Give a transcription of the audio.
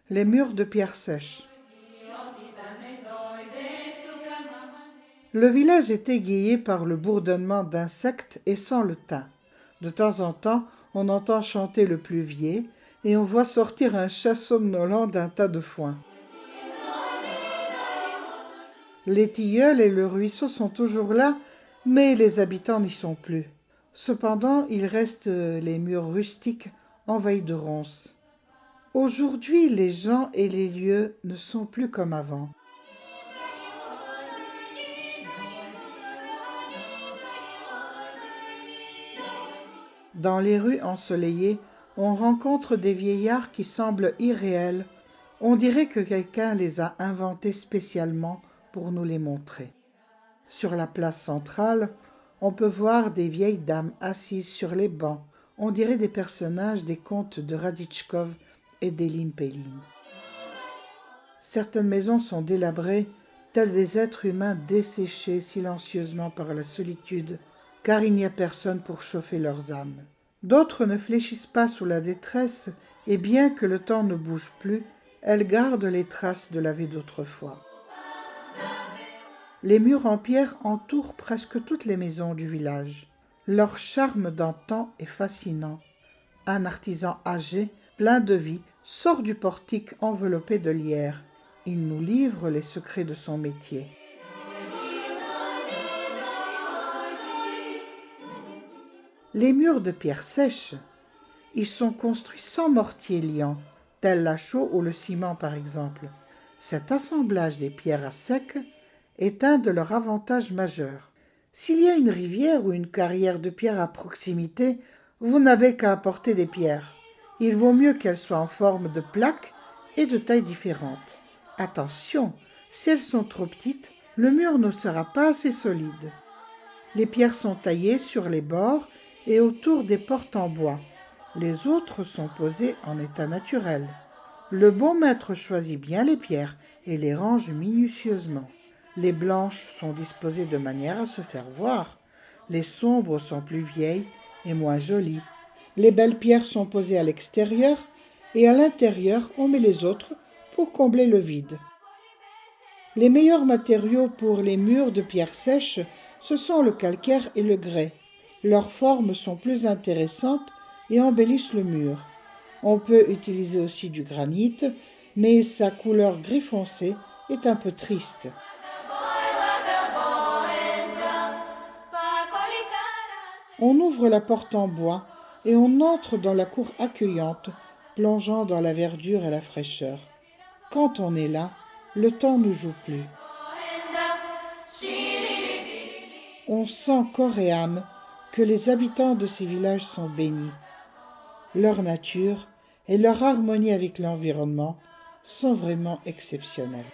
Les murs de pierre sèche. Le village est égayé par le bourdonnement d'insectes et sent le thym. De temps en temps, on entend chanter le pluvier et on voit sortir un chat somnolent d'un tas de foin. Les tilleuls et le ruisseau sont toujours là, mais les habitants n'y sont plus. Cependant, il reste les murs rustiques envahis de ronces. Aujourd'hui, les gens et les lieux ne sont plus comme avant. Dans les rues ensoleillées, on rencontre des vieillards qui semblent irréels. On dirait que quelqu'un les a inventés spécialement pour nous les montrer. Sur la place centrale, on peut voir des vieilles dames assises sur les bancs. On dirait des personnages des contes de Raditchkov et d'Elim Pelin. Certaines maisons sont délabrées, telles des êtres humains desséchés silencieusement par la solitude, car il n'y a personne pour chauffer leurs âmes. D'autres ne fléchissent pas sous la détresse, et bien que le temps ne bouge plus, elles gardent les traces de la vie d'autrefois. Les murs en pierre entourent presque toutes les maisons du village. Leur charme d'antan est fascinant. Un artisan âgé, plein de vie, sort du portique enveloppé de lierre. Il nous livre les secrets de son métier. Les murs de pierre sèche, ils sont construits sans mortier liant, tel la chaux ou le ciment par exemple. Cet assemblage des pierres à sec est un de leurs avantages majeurs. S'il y a une rivière ou une carrière de pierre à proximité, vous n'avez qu'à apporter des pierres. Il vaut mieux qu'elles soient en forme de plaques et de tailles différentes. Attention, si elles sont trop petites, le mur ne sera pas assez solide. Les pierres sont taillées sur les bords et autour des portes en bois. Les autres sont posées en état naturel. Le bon maître choisit bien les pierres et les range minutieusement. Les blanches sont disposées de manière à se faire voir. Les sombres sont plus vieilles et moins jolies. Les belles pierres sont posées à l'extérieur et à l'intérieur on met les autres pour combler le vide. Les meilleurs matériaux pour les murs de pierre sèche, ce sont le calcaire et le grès. Leurs formes sont plus intéressantes et embellissent le mur. On peut utiliser aussi du granit, mais sa couleur gris foncé est un peu triste. On ouvre la porte en bois et on entre dans la cour accueillante, plongeant dans la verdure et la fraîcheur. Quand on est là, le temps ne joue plus. On sent corps et âme que les habitants de ces villages sont bénis. Leur nature et leur harmonie avec l'environnement sont vraiment exceptionnelles.